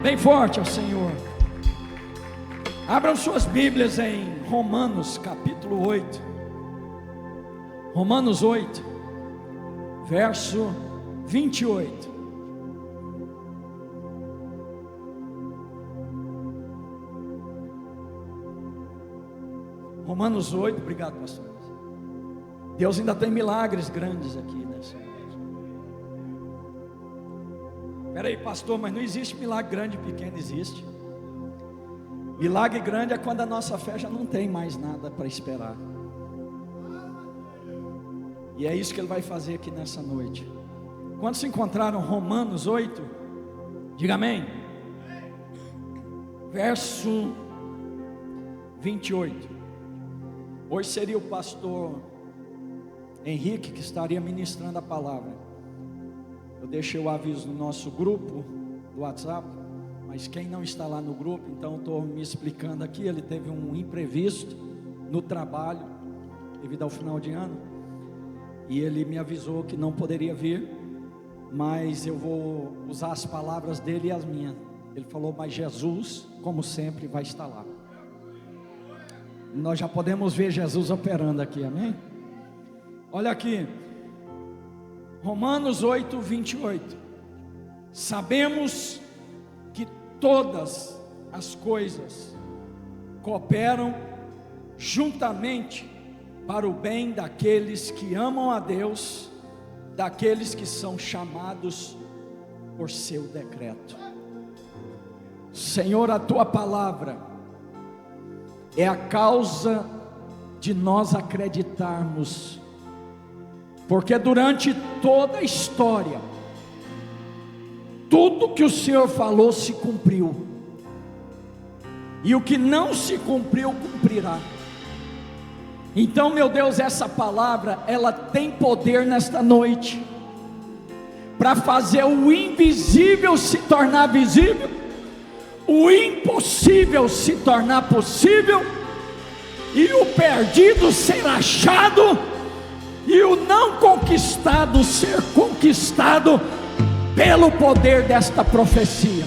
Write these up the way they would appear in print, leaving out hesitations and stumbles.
Bem forte ao Senhor. Abram suas Bíblias em Romanos capítulo 8. Romanos 8, verso 28. Romanos 8, obrigado, pastor. Deus ainda tem milagres grandes aqui nessa noite. Espera aí, pastor, mas não existe milagre grande e pequeno, existe. Milagre grande é quando a nossa fé já não tem mais nada para esperar. E é isso que Ele vai fazer aqui nessa noite. Quando se encontraram Romanos 8, diga amém. Verso 28. Hoje seria o pastor Henrique que estaria ministrando a palavra. Eu deixei o aviso no nosso grupo do WhatsApp, mas quem não está lá no grupo, então estou me explicando aqui. Ele teve um imprevisto no trabalho, devido ao final de ano, e ele me avisou que não poderia vir, mas eu vou usar as palavras dele e as minhas. Ele falou, mas Jesus, como sempre, vai estar lá. Nós já podemos ver Jesus operando aqui, amém? Olha aqui, Romanos 8, 28. Sabemos que todas as coisas cooperam juntamente para o bem daqueles que amam a Deus, daqueles que são chamados por seu decreto. Senhor, a tua palavra é a causa de nós acreditarmos, porque durante toda a história, tudo que o Senhor falou se cumpriu, e o que não se cumpriu, cumprirá. Então, meu Deus, essa palavra, ela tem poder nesta noite, para fazer o invisível se tornar visível, o impossível se tornar possível, e o perdido ser achado, e o não conquistado ser conquistado, pelo poder desta profecia.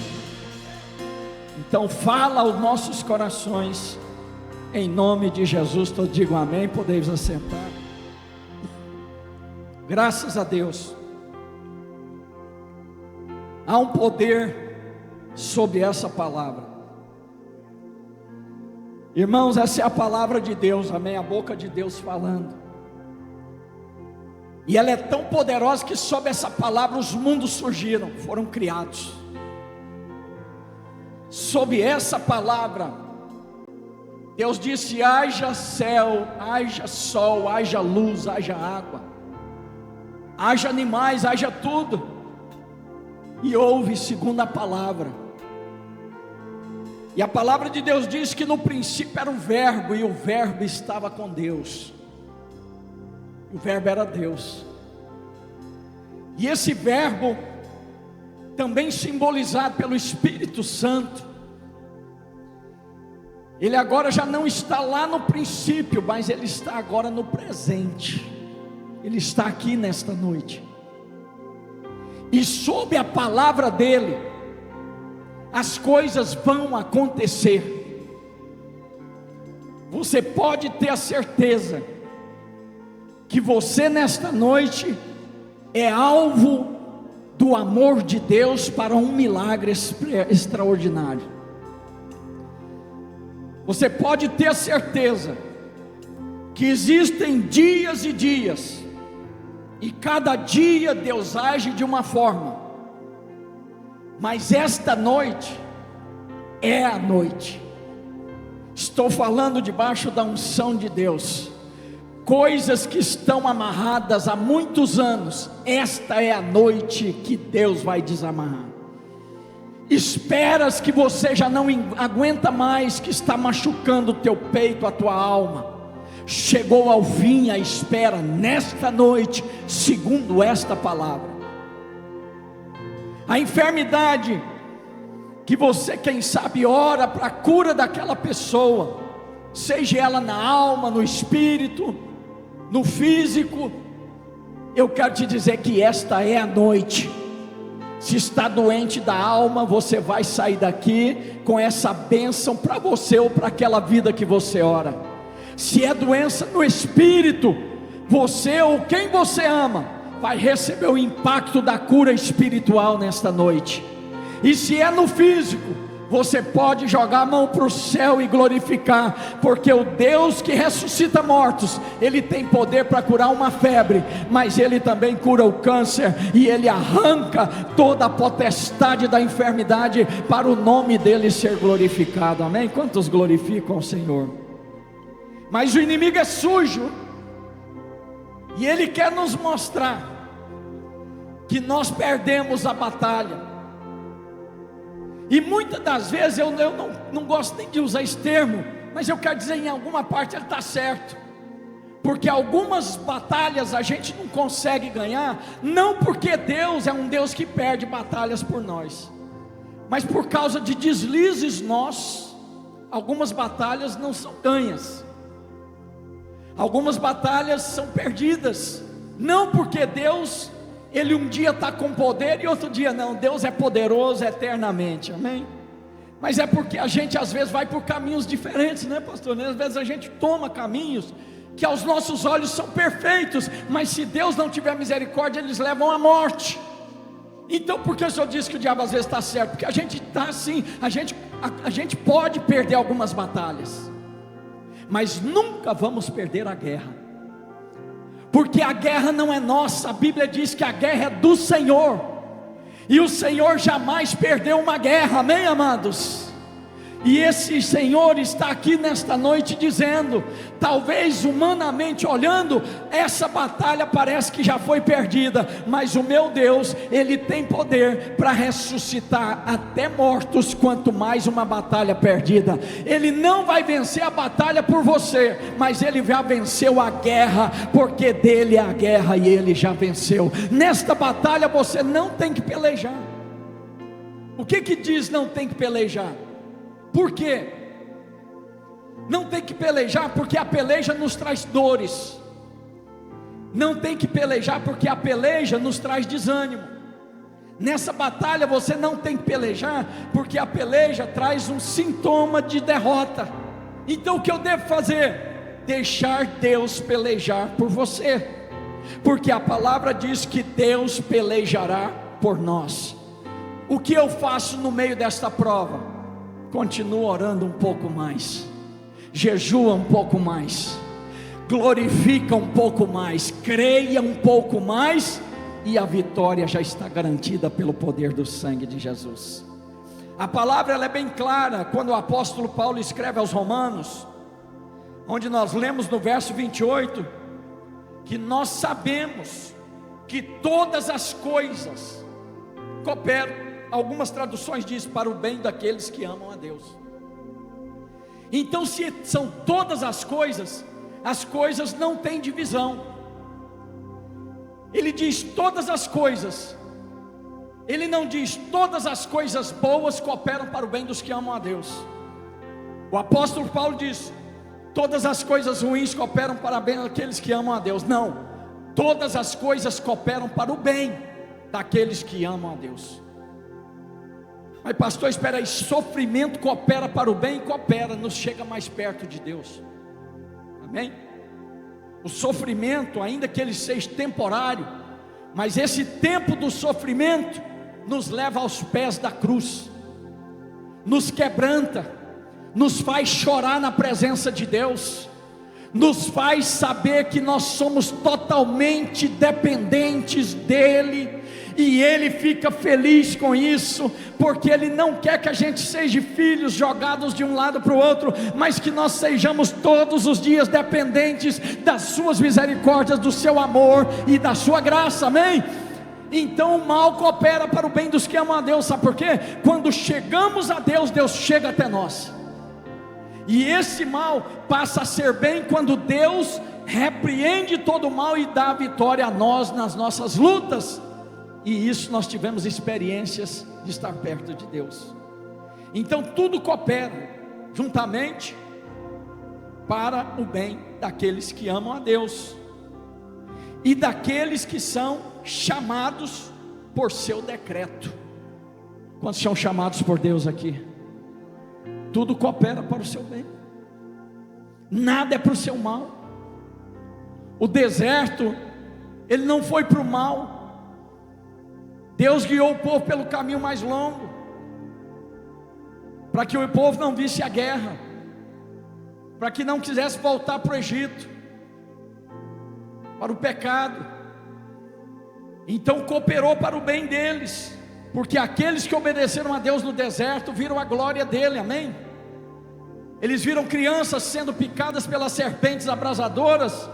Então fala aos nossos corações, em nome de Jesus. Todos digam amém, podemos assentar. Graças a Deus, há um poder sobre essa palavra. Irmãos, essa é a palavra de Deus, amém, a boca de Deus falando. E ela é tão poderosa que sob essa palavra os mundos surgiram, foram criados. Sob essa palavra, Deus disse: haja céu, haja sol, haja luz, haja água, haja animais, haja tudo. E houve segundo a palavra. E a palavra de Deus diz que no princípio era o verbo, e o verbo estava com Deus. O verbo era Deus. E esse verbo, também simbolizado pelo Espírito Santo, ele agora já não está lá no princípio, mas ele está agora no presente. Ele está aqui nesta noite. E sob a palavra dele, as coisas vão acontecer. Você pode ter a certeza que você nesta noite é alvo do amor de Deus para um milagre extraordinário. Você pode ter a certeza que existem dias e dias, e cada dia Deus age de uma forma, mas esta noite é a noite. Estou falando debaixo da unção de Deus. Coisas que estão amarradas há muitos anos, esta é a noite que Deus vai desamarrar. Esperas que você já não aguenta mais, que está machucando o teu peito, a tua alma, chegou ao fim a espera nesta noite, segundo esta palavra. A enfermidade que você, quem sabe, ora para a cura daquela pessoa, seja ela na alma, no espírito, no físico, eu quero te dizer que esta é a noite. Se está doente da alma, você vai sair daqui com essa bênção para você ou para aquela vida que você ora. Se é doença no espírito, você ou quem você ama vai receber o impacto da cura espiritual nesta noite. E se é no físico, você pode jogar a mão para o céu e glorificar, porque o Deus que ressuscita mortos, Ele tem poder para curar uma febre, mas Ele também cura o câncer, e Ele arranca toda a potestade da enfermidade, para o nome dEle ser glorificado, amém? Quantos glorificam o Senhor? Mas o inimigo é sujo, e ele quer nos mostrar que nós perdemos a batalha. E muitas das vezes eu não gosto nem de usar esse termo, mas eu quero dizer, em alguma parte ele está certo, porque algumas batalhas a gente não consegue ganhar, não porque Deus é um Deus que perde batalhas por nós, mas por causa de deslizes nossos. Algumas batalhas não são ganhas, algumas batalhas são perdidas, não porque Deus, Ele um dia está com poder e outro dia não. Deus é poderoso eternamente, amém? Mas é porque a gente às vezes vai por caminhos diferentes, né, pastor? Às vezes a gente toma caminhos que aos nossos olhos são perfeitos, mas se Deus não tiver misericórdia, eles levam à morte. Então por que o senhor disse que o diabo às vezes está certo? Porque a gente está assim, a gente pode perder algumas batalhas, mas nunca vamos perder a guerra, porque a guerra não é nossa. A Bíblia diz que a guerra é do Senhor, e o Senhor jamais perdeu uma guerra, amém, amados? E esse Senhor está aqui nesta noite dizendo, talvez humanamente olhando, essa batalha parece que já foi perdida, mas o meu Deus, Ele tem poder para ressuscitar até mortos, quanto mais uma batalha perdida. Ele não vai vencer a batalha por você, mas Ele já venceu a guerra, porque dele é a guerra e Ele já venceu. Nesta batalha você não tem que pelejar. O que diz não tem que pelejar? Por quê? Não tem que pelejar porque a peleja nos traz dores. Não tem que pelejar porque a peleja nos traz desânimo. Nessa batalha você não tem que pelejar porque a peleja traz um sintoma de derrota. Então o que eu devo fazer? Deixar Deus pelejar por você, porque a palavra diz que Deus pelejará por nós. O que eu faço no meio desta prova? Continua orando um pouco mais, jejua um pouco mais, glorifica um pouco mais, creia um pouco mais, e a vitória já está garantida pelo poder do sangue de Jesus. A palavra ela é bem clara, quando o apóstolo Paulo escreve aos Romanos, onde nós lemos no verso 28, que nós sabemos que todas as coisas cooperam. Algumas traduções dizem para o bem daqueles que amam a Deus. Então, se são todas as coisas não têm divisão. Ele diz todas as coisas, ele não diz todas as coisas boas cooperam para o bem dos que amam a Deus. O apóstolo Paulo diz todas as coisas ruins cooperam para o bem daqueles que amam a Deus. Não, todas as coisas cooperam para o bem daqueles que amam a Deus. Mas pastor, espera aí, sofrimento coopera para o bem? Coopera, nos chega mais perto de Deus, amém? O sofrimento, ainda que ele seja temporário, mas esse tempo do sofrimento nos leva aos pés da cruz, nos quebranta, nos faz chorar na presença de Deus, nos faz saber que nós somos totalmente dependentes dEle, e Ele fica feliz com isso, porque Ele não quer que a gente seja filhos jogados de um lado para o outro, mas que nós sejamos todos os dias dependentes das suas misericórdias, do seu amor e da sua graça, amém? Então o mal coopera para o bem dos que amam a Deus, sabe por quê? Quando chegamos a Deus, Deus chega até nós, e esse mal passa a ser bem quando Deus repreende todo o mal e dá a vitória a nós nas nossas lutas. E isso nós tivemos experiências de estar perto de Deus. Então tudo coopera juntamente para o bem daqueles que amam a Deus e daqueles que são chamados por seu decreto. Quantos são chamados por Deus aqui? Tudo coopera para o seu bem, nada é para o seu mal. O deserto, ele não foi para o mal. Deus guiou o povo pelo caminho mais longo, para que o povo não visse a guerra, para que não quisesse voltar para o Egito, para o pecado. Então cooperou para o bem deles, porque aqueles que obedeceram a Deus no deserto viram a glória dele, amém? Eles viram crianças sendo picadas pelas serpentes abrasadoras,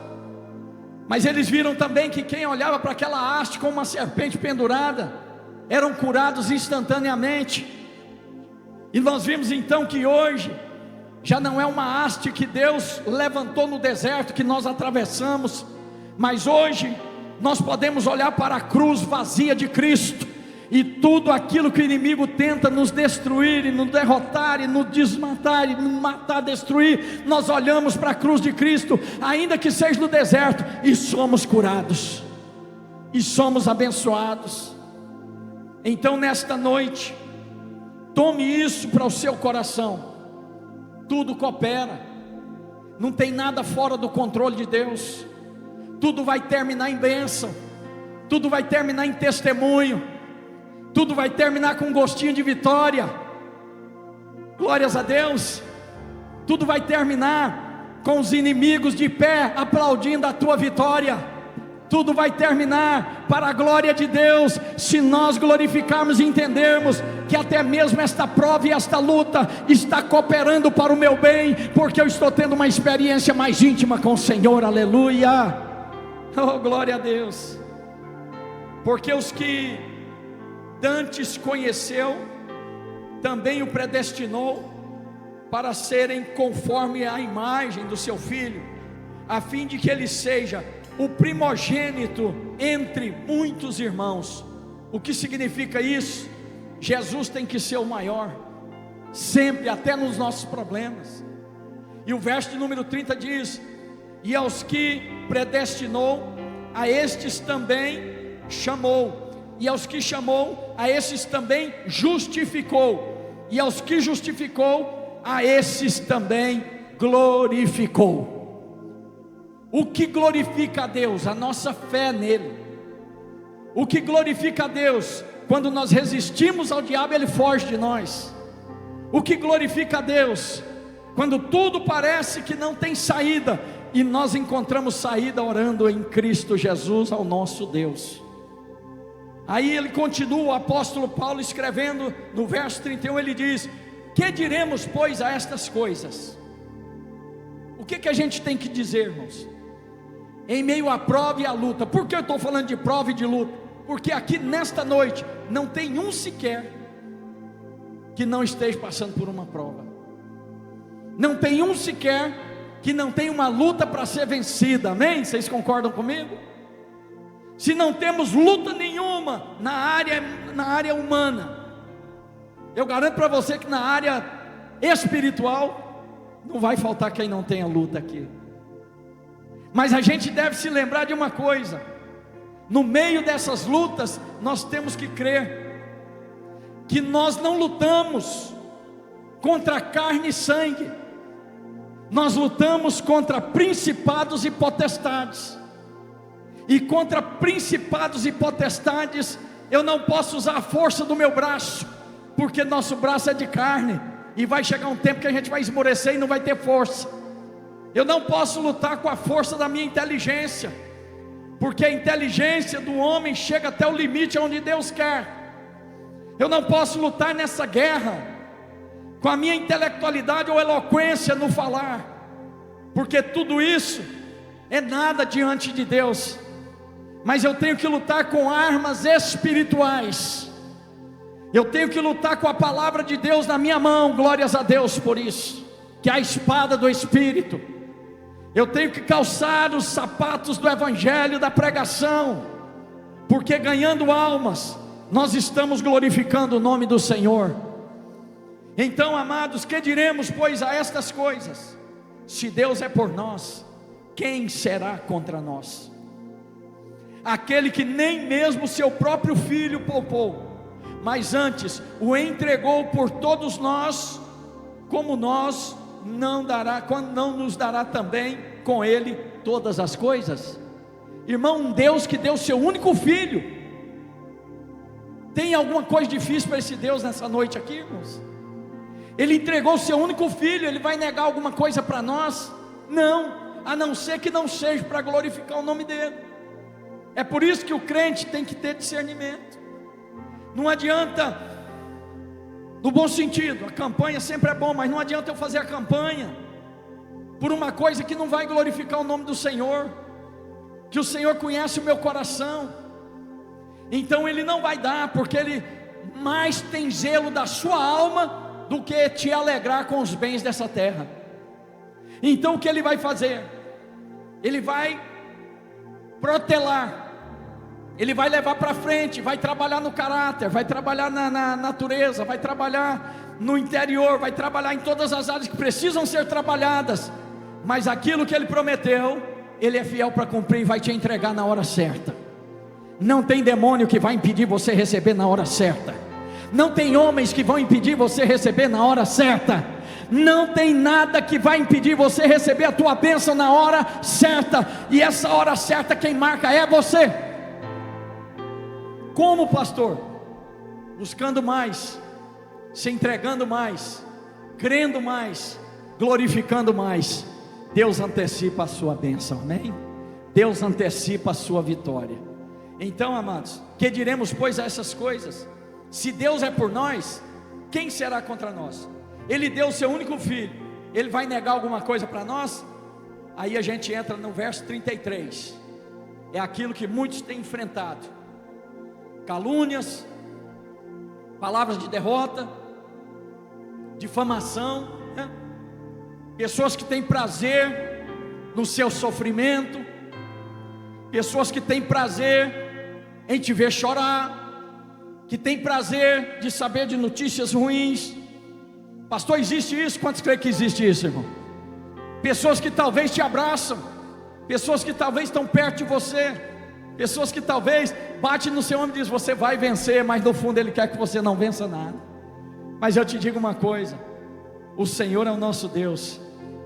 mas eles viram também que quem olhava para aquela haste com uma serpente pendurada, eram curados instantaneamente. E nós vimos então que hoje, já não é uma haste que Deus levantou no deserto, que nós atravessamos, mas hoje, nós podemos olhar para a cruz vazia de Cristo, e tudo aquilo que o inimigo tenta nos destruir, e nos derrotar, e nos desmatar, e nos matar, destruir, nós olhamos para a cruz de Cristo, ainda que seja no deserto, e somos curados, e somos abençoados. Então nesta noite, tome isso para o seu coração, tudo coopera, não tem nada fora do controle de Deus, tudo vai terminar em bênção, tudo vai terminar em testemunho, tudo vai terminar com um gostinho de vitória, glórias a Deus. Tudo vai terminar com os inimigos de pé aplaudindo a tua vitória. Tudo vai terminar para a glória de Deus, se nós glorificarmos e entendermos que até mesmo esta prova e esta luta está cooperando para o meu bem, porque eu estou tendo uma experiência mais íntima com o Senhor, aleluia, oh glória a Deus. Porque os que dantes conheceu, também o predestinou para serem conforme a imagem do seu Filho, a fim de que ele seja o primogênito entre muitos irmãos. O que significa isso? Jesus tem que ser o maior, sempre, até nos nossos problemas. E o verso de número 30 diz: e aos que predestinou, a estes também chamou, e aos que chamou, a esses também justificou, e aos que justificou, a esses também glorificou. O que glorifica a Deus? A nossa fé nele. O que glorifica a Deus? Quando nós resistimos ao diabo, ele foge de nós. O que glorifica a Deus? Quando tudo parece que não tem saída, e nós encontramos saída orando em Cristo Jesus ao nosso Deus. Aí ele continua, o apóstolo Paulo escrevendo no verso 31, ele diz: que diremos pois a estas coisas? O que a gente tem que dizer, irmãos? Em meio à prova e à luta. Por que eu estou falando de prova e de luta? Porque aqui nesta noite, não tem um sequer que não esteja passando por uma prova. Não tem um sequer que não tenha uma luta para ser vencida, amém? Vocês concordam comigo? Se não temos luta nenhuma na área humana, eu garanto para você que na área espiritual não vai faltar quem não tenha luta aqui. Mas a gente deve se lembrar de uma coisa: no meio dessas lutas nós temos que crer que nós não lutamos contra carne e sangue, nós lutamos contra principados e potestades. E contra principados e potestades, eu não posso usar a força do meu braço, porque nosso braço é de carne, e vai chegar um tempo que a gente vai esmorecer e não vai ter força. Eu não posso lutar com a força da minha inteligência, porque a inteligência do homem chega até o limite onde Deus quer. Eu não posso lutar nessa guerra com a minha intelectualidade ou eloquência no falar, porque tudo isso é nada diante de Deus. Mas eu tenho que lutar com armas espirituais, eu tenho que lutar com a palavra de Deus na minha mão, glórias a Deus por isso, que é a espada do Espírito. Eu tenho que calçar os sapatos do Evangelho, da pregação, porque ganhando almas, nós estamos glorificando o nome do Senhor. Então, amados, que diremos pois a estas coisas? Se Deus é por nós, quem será contra nós? Aquele que nem mesmo seu próprio filho poupou, mas antes o entregou por todos nós, como nós não nos dará também com ele todas as coisas? Irmão, um Deus que deu seu único filho. Tem alguma coisa difícil para esse Deus nessa noite aqui, irmãos? Ele entregou seu único filho, ele vai negar alguma coisa para nós? Não, a não ser que não seja para glorificar o nome dele. É por isso que o crente tem que ter discernimento. Não adianta, no bom sentido, a campanha sempre é bom, mas não adianta eu fazer a campanha por uma coisa que não vai glorificar o nome do Senhor, que o Senhor conhece o meu coração. Então Ele não vai dar, porque Ele mais tem zelo da sua alma do que te alegrar com os bens dessa terra. Então o que Ele vai fazer? Ele vai protelar, Ele vai levar para frente, vai trabalhar no caráter, vai trabalhar na natureza, vai trabalhar no interior, vai trabalhar em todas as áreas que precisam ser trabalhadas, mas aquilo que Ele prometeu, Ele é fiel para cumprir e vai te entregar na hora certa. Não tem demônio que vai impedir você receber na hora certa, não tem homens que vão impedir você receber na hora certa, não tem nada que vai impedir você receber a tua bênção na hora certa, e essa hora certa quem marca é você. Como pastor? Buscando mais, se entregando mais, crendo mais, glorificando mais. Deus antecipa a sua bênção, amém? Deus antecipa a sua vitória. Então, amados, que diremos pois a essas coisas? Se Deus é por nós, quem será contra nós? Ele deu o seu único filho, Ele vai negar alguma coisa para nós? Aí a gente entra no verso 33, é aquilo que muitos têm enfrentado: calúnias, palavras de derrota, difamação, né? Pessoas que têm prazer no seu sofrimento, pessoas que têm prazer em te ver chorar, que têm prazer de saber de notícias ruins. Pastor, existe isso? Quantos creem que existe isso, irmão? Pessoas que talvez te abraçam, pessoas que talvez estão perto de você, pessoas que talvez bate no seu ombro e diz: você vai vencer, mas no fundo Ele quer que você não vença nada. Mas eu te digo uma coisa: o Senhor é o nosso Deus.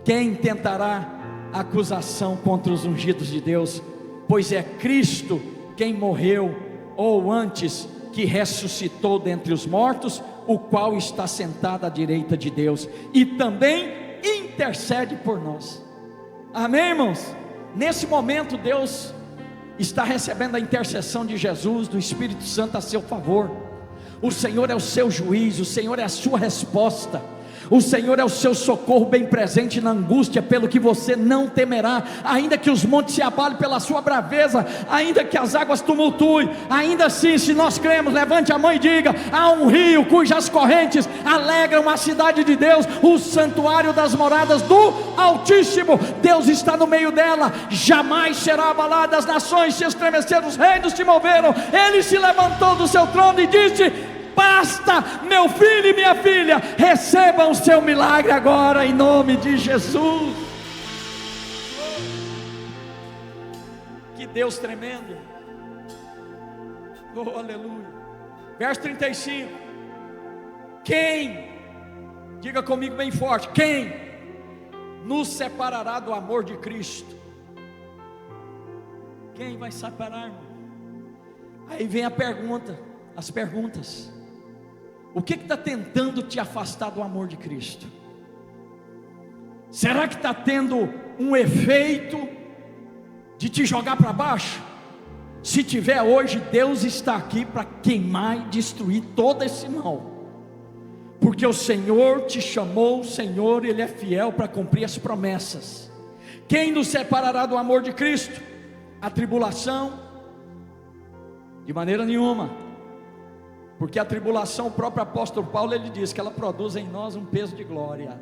Quem tentará acusação contra os ungidos de Deus? Pois é Cristo quem morreu, ou antes, que ressuscitou dentre os mortos, o qual está sentado à direita de Deus, e também intercede por nós. Amém, irmãos? Nesse momento Deus está recebendo a intercessão de Jesus, do Espírito Santo a seu favor. O Senhor é o seu juiz, o Senhor é a sua resposta, o Senhor é o seu socorro bem presente na angústia, pelo que você não temerá, ainda que os montes se abalem pela sua braveza, ainda que as águas tumultuem, ainda assim, se nós cremos, levante a mão e diga: há um rio cujas correntes alegram a cidade de Deus, o santuário das moradas do Altíssimo. Deus está no meio dela, jamais será abalada. As nações se estremeceram, os reinos se moveram. Ele se levantou do seu trono e disse: basta, meu filho e minha filha, recebam o seu milagre agora, em nome de Jesus. Que Deus tremendo. Oh, aleluia. Verso 35. Quem, diga comigo bem forte, quem nos separará do amor de Cristo? Quem vai separar, irmão? Aí vem a pergunta, as perguntas. O que está tentando te afastar do amor de Cristo? Será que está tendo um efeito de te jogar para baixo? Se tiver, hoje Deus está aqui para queimar e destruir todo esse mal, porque o Senhor te chamou, o Senhor Ele é fiel para cumprir as promessas. Quem nos separará do amor de Cristo? A tribulação? De maneira nenhuma. Porque a tribulação, o próprio apóstolo Paulo, ele diz que ela produz em nós um peso de glória.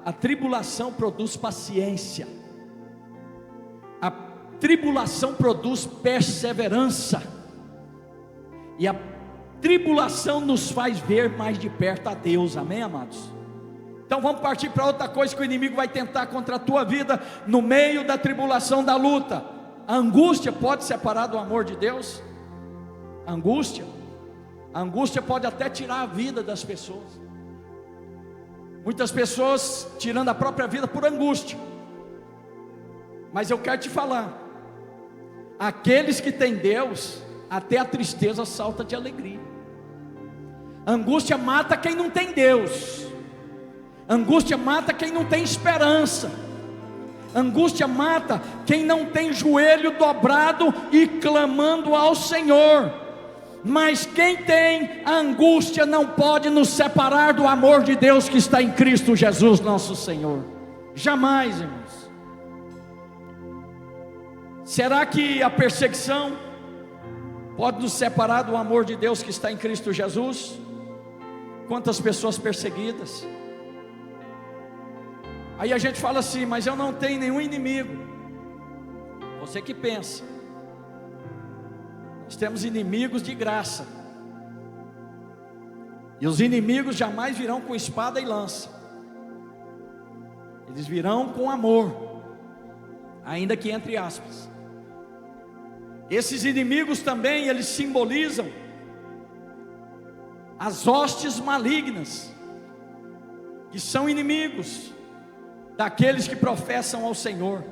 A tribulação produz paciência, a tribulação produz perseverança, e a tribulação nos faz ver mais de perto a Deus, amém, amados? Então vamos partir para outra coisa que o inimigo vai tentar contra a tua vida, no meio da tribulação, da luta. A angústia pode separar do amor de Deus? Angústia. A angústia pode até tirar a vida das pessoas. Muitas pessoas tirando a própria vida por angústia. Mas eu quero te falar, aqueles que têm Deus, até a tristeza salta de alegria. Angústia mata quem não tem Deus. Angústia mata quem não tem esperança. Angústia mata quem não tem joelho dobrado e clamando ao Senhor. Mas quem tem a angústia não pode nos separar do amor de Deus que está em Cristo Jesus nosso Senhor. Jamais, irmãos. Será que a perseguição pode nos separar do amor de Deus que está em Cristo Jesus? Quantas pessoas perseguidas. Aí a gente fala assim, mas eu não tenho nenhum inimigo. Você que pensa. Nós temos inimigos de graça. E os inimigos jamais virão com espada e lança. Eles virão com amor, ainda que entre aspas. Esses inimigos também, eles simbolizam as hostes malignas, que são inimigos daqueles que professam ao Senhor.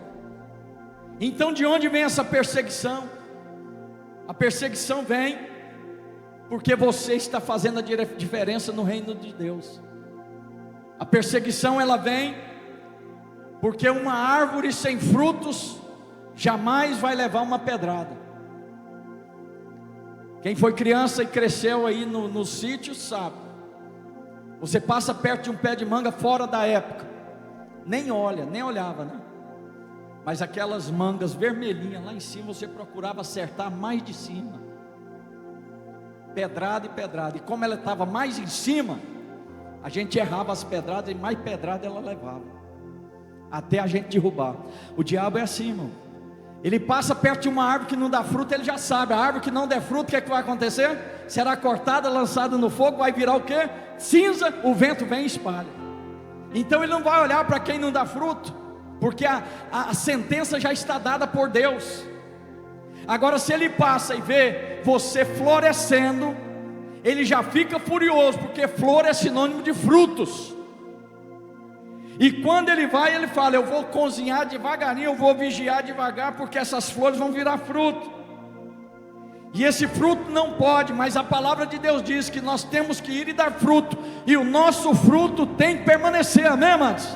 Então de onde vem essa perseguição? A perseguição vem porque você está fazendo a diferença no reino de Deus. A perseguição ela vem porque uma árvore sem frutos jamais vai levar uma pedrada. Quem foi criança e cresceu aí no sítio sabe. Você passa perto de um pé de manga fora da época, nem olha, nem olhava, né? Mas aquelas mangas vermelhinhas lá em cima, você procurava acertar mais de cima. Pedrada e pedrada. E como ela estava mais em cima, a gente errava as pedradas e mais pedrada ela levava, até a gente derrubar. O diabo é assim, irmão. Ele passa perto de uma árvore que não dá fruto, ele já sabe. A árvore que não der fruto, o que é que vai acontecer? Será cortada, lançada no fogo, vai virar o quê? Cinza, o vento vem e espalha. Então ele não vai olhar para quem não dá fruto, porque a sentença já está dada por Deus. Agora se ele passa e vê você florescendo, ele já fica furioso, porque flor é sinônimo de frutos. E quando ele vai, ele fala, eu vou cozinhar devagarinho, eu vou vigiar devagar, porque essas flores vão virar fruto. E esse fruto não pode, mas a palavra de Deus diz que nós temos que ir e dar fruto, e o nosso fruto tem que permanecer, amém, amados?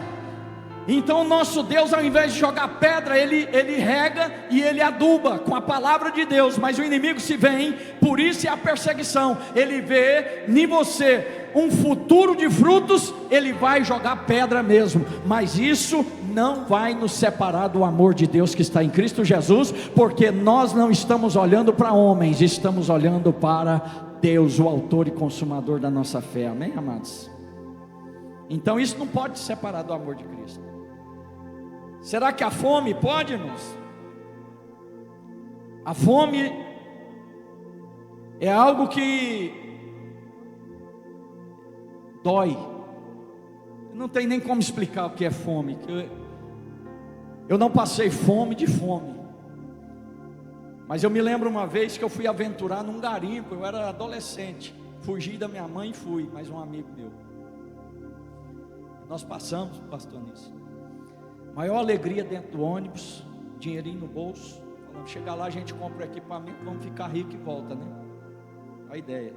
Então o nosso Deus, ao invés de jogar pedra, ele rega e ele aduba com a palavra de Deus. Mas o inimigo se vem, por isso é a perseguição. Ele vê em você um futuro de frutos, ele vai jogar pedra mesmo. Mas isso não vai nos separar do amor de Deus que está em Cristo Jesus, porque nós não estamos olhando para homens, estamos olhando para Deus, o autor e consumador da nossa fé, amém, amados? Então isso não pode se separar do amor de Cristo. Será que a fome pode, irmãos? A fome é algo que dói. Não tem nem como explicar o que é fome. Eu não passei fome de fome. Mas eu me lembro uma vez que eu fui aventurar num garimpo. Eu era adolescente. Fugi da minha mãe e fui, mais um amigo meu. Nós passamos, pastor, nisso. Maior alegria dentro do ônibus, dinheirinho no bolso. Falando, chegar lá a gente compra o equipamento, vamos ficar rico e volta, né? A ideia,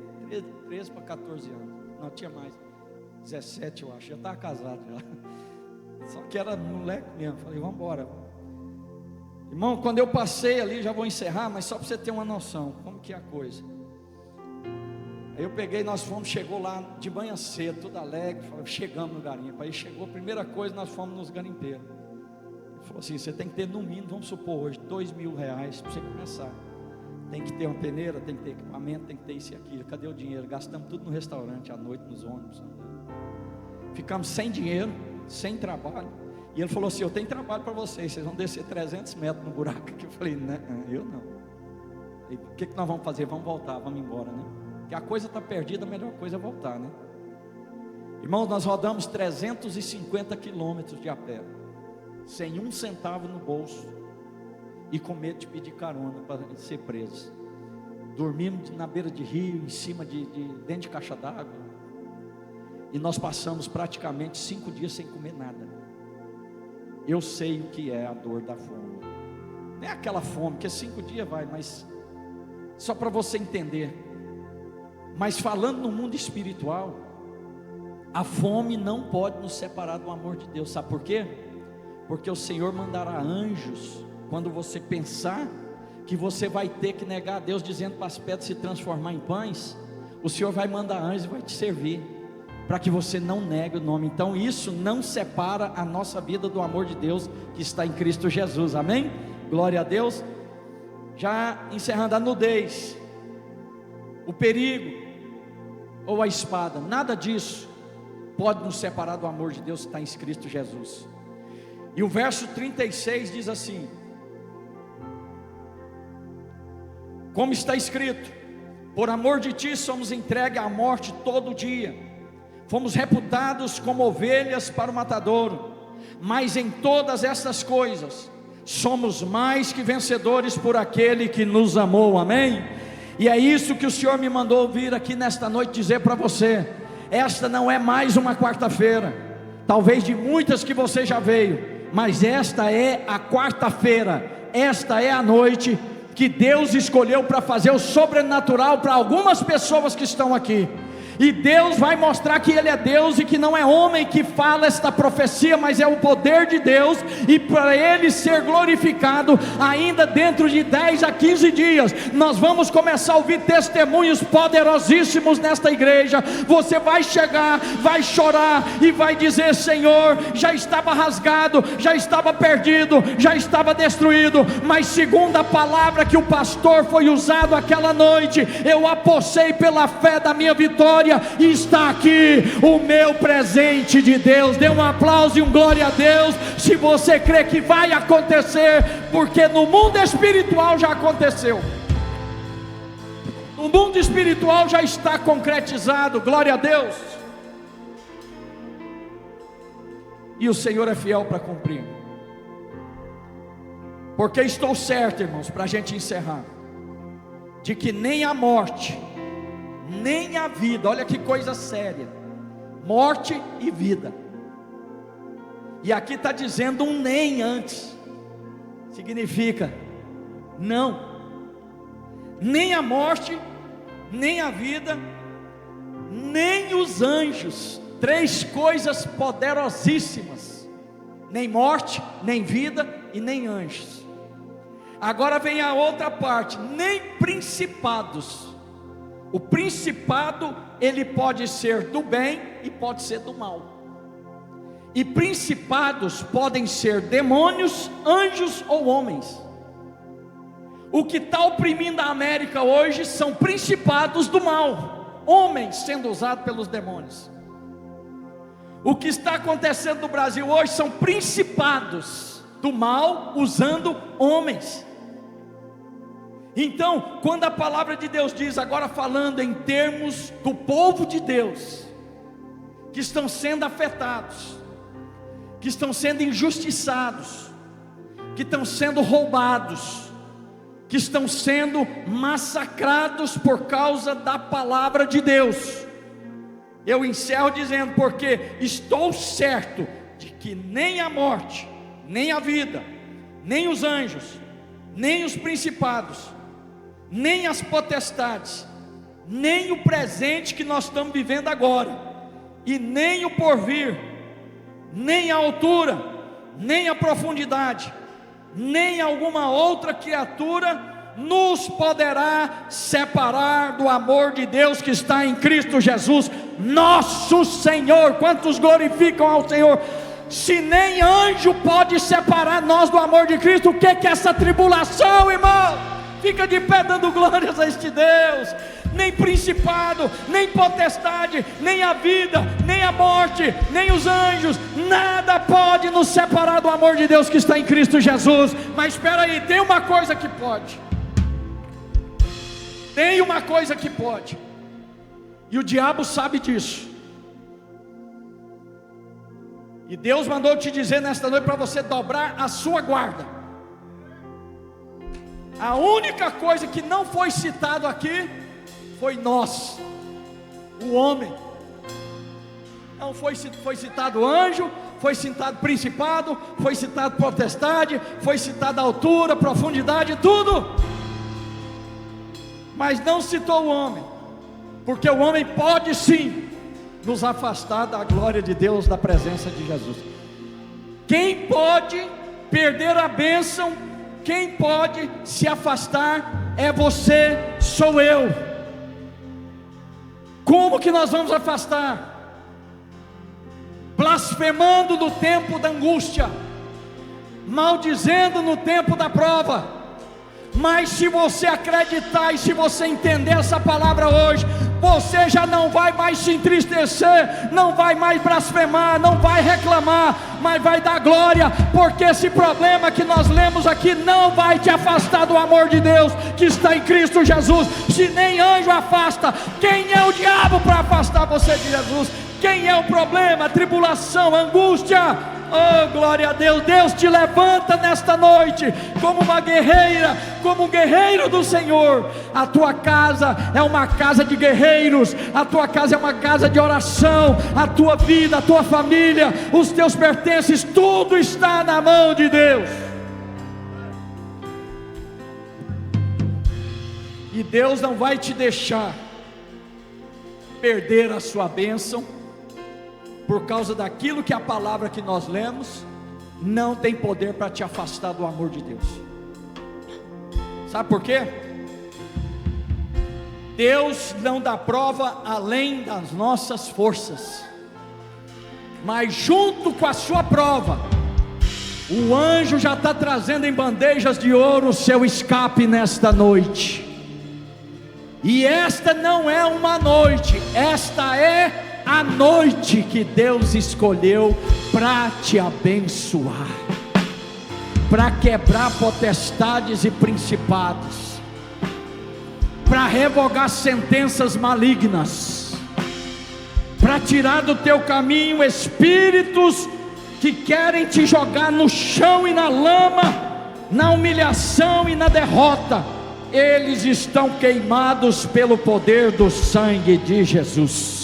13 para 14 anos, não tinha mais, 17 eu acho, já estava casado já. Só que era moleque mesmo, falei, vamos embora. Irmão, quando eu passei ali, já vou encerrar, mas só para você ter uma noção, como que é a coisa. Aí eu peguei, nós fomos, chegou lá de manhã cedo, tudo alegre, chegamos no garimpo. Aí chegou, a primeira coisa, nós fomos nos garimpeiros. Ele falou assim, você tem que ter no mínimo, vamos supor hoje, R$2.000 para você começar. Tem que ter uma peneira, tem que ter equipamento, tem que ter isso e aquilo. Cadê o dinheiro? Gastamos tudo no restaurante, à noite, nos ônibus. Ficamos sem dinheiro, sem trabalho. E ele falou assim, eu tenho trabalho para vocês vão descer 300 metros no buraco. Eu falei, não, eu não. E o que nós vamos fazer? Vamos voltar, vamos embora, né? Que a coisa está perdida, a melhor coisa é voltar, né? Irmãos, nós rodamos 350 quilômetros de a pé, sem um centavo no bolso, e com medo de pedir carona para ser preso. dormimos na beira de rio, em cima dentro de caixa d'água, e nós passamos praticamente 5 dias sem comer nada. Eu sei o que é a dor da fome. Não é aquela fome que 5 dias vai, mas só para você entender. Mas falando no mundo espiritual, a fome não pode nos separar do amor de Deus. Sabe por quê? Porque o Senhor mandará anjos quando você pensar que você vai ter que negar a Deus, dizendo para as pedras se transformar em pães. O Senhor vai mandar anjos e vai te servir, para que você não negue o nome. Então isso não separa a nossa vida do amor de Deus que está em Cristo Jesus, amém? Glória a Deus. Já encerrando, a nudez, o perigo ou a espada, nada disso pode nos separar do amor de Deus que está em Cristo Jesus. E o verso 36 diz assim: como está escrito, por amor de ti somos entregues à morte todo dia, fomos reputados como ovelhas para o matadouro, mas em todas essas coisas somos mais que vencedores por aquele que nos amou, amém? E é isso que o Senhor me mandou vir aqui nesta noite dizer para você. Esta não é mais uma quarta-feira, talvez de muitas que você já veio, mas esta é a quarta-feira, esta é a noite que Deus escolheu para fazer o sobrenatural para algumas pessoas que estão aqui. E Deus vai mostrar que Ele é Deus e que não é homem que fala esta profecia, mas é o poder de Deus, e para Ele ser glorificado, ainda dentro de 10 a 15 dias, nós vamos começar a ouvir testemunhos poderosíssimos nesta igreja. Você vai chegar, vai chorar e vai dizer: Senhor, já estava rasgado, já estava perdido, já estava destruído, mas segundo a palavra que o pastor foi usado aquela noite, eu apossei pela fé da minha vitória, e está aqui o meu presente de Deus. Dê um aplauso e um glória a Deus se você crê que vai acontecer, porque no mundo espiritual já aconteceu, no mundo espiritual já está concretizado. Glória a Deus. E o Senhor é fiel para cumprir, porque estou certo, irmãos, para a gente encerrar, de que nem a morte, nem a vida, olha que coisa séria, morte e vida, e aqui está dizendo um nem antes, significa não, nem a morte, nem a vida, nem os anjos, 3 coisas poderosíssimas, nem morte, nem vida e nem anjos. Agora vem a outra parte, nem principados. O principado, ele pode ser do bem e pode ser do mal. E principados podem ser demônios, anjos ou homens. O que está oprimindo a América hoje são principados do mal, homens sendo usados pelos demônios. O que está acontecendo no Brasil hoje são principados do mal usando homens. Então, quando a palavra de Deus diz, agora falando em termos do povo de Deus, que estão sendo afetados, que estão sendo injustiçados, que estão sendo roubados, que estão sendo massacrados por causa da palavra de Deus, eu encerro dizendo, porque estou certo de que nem a morte, nem a vida, nem os anjos, nem os principados, nem as potestades, nem o presente que nós estamos vivendo agora, e nem o porvir, nem a altura, nem a profundidade, nem alguma outra criatura nos poderá separar do amor de Deus que está em Cristo Jesus, nosso Senhor. Quantos glorificam ao Senhor? Se nem anjo pode separar nós do amor de Cristo, o que é essa tribulação, irmão? Fica de pé dando glórias a este Deus. Nem principado, nem potestade, nem a vida, nem a morte, nem os anjos, nada pode nos separar do amor de Deus que está em Cristo Jesus. Mas espera aí, tem uma coisa que pode. Tem uma coisa que pode, e o diabo sabe disso. E Deus mandou te dizer nesta noite para você dobrar a sua guarda. A única coisa que não foi citado aqui foi nós, o homem. Não foi citado anjo, foi citado principado, foi citado potestade, foi citado altura, profundidade, tudo. Mas não citou o homem, porque o homem pode sim nos afastar da glória de Deus, da presença de Jesus. Quem pode perder a bênção, quem pode se afastar é você, sou eu. Como que nós vamos afastar? Blasfemando no tempo da angústia, maldizendo no tempo da prova. Mas se você acreditar e se você entender essa palavra hoje, você já não vai mais se entristecer, não vai mais blasfemar, não vai reclamar, mas vai dar glória, porque esse problema que nós lemos aqui não vai te afastar do amor de Deus que está em Cristo Jesus. Se nem anjo afasta, quem é o diabo para afastar você de Jesus? Quem é o problema? A tribulação, a angústia. Oh, glória a Deus. Deus te levanta nesta noite como uma guerreira, como um guerreiro do Senhor. A tua casa é uma casa de guerreiros, a tua casa é uma casa de oração, a tua vida, a tua família, os teus pertences, tudo está na mão de Deus. E Deus não vai te deixar perder a sua bênção por causa daquilo que a palavra que nós lemos não tem poder para te afastar do amor de Deus. Sabe por quê? Deus não dá prova além das nossas forças, mas junto com a sua prova, o anjo já está trazendo em bandejas de ouro o seu escape nesta noite. E esta não é uma noite, esta é a noite que Deus escolheu para te abençoar, para quebrar potestades e principados, para revogar sentenças malignas, para tirar do teu caminho espíritos que querem te jogar no chão e na lama, na humilhação e na derrota. Eles estão queimados pelo poder do sangue de Jesus.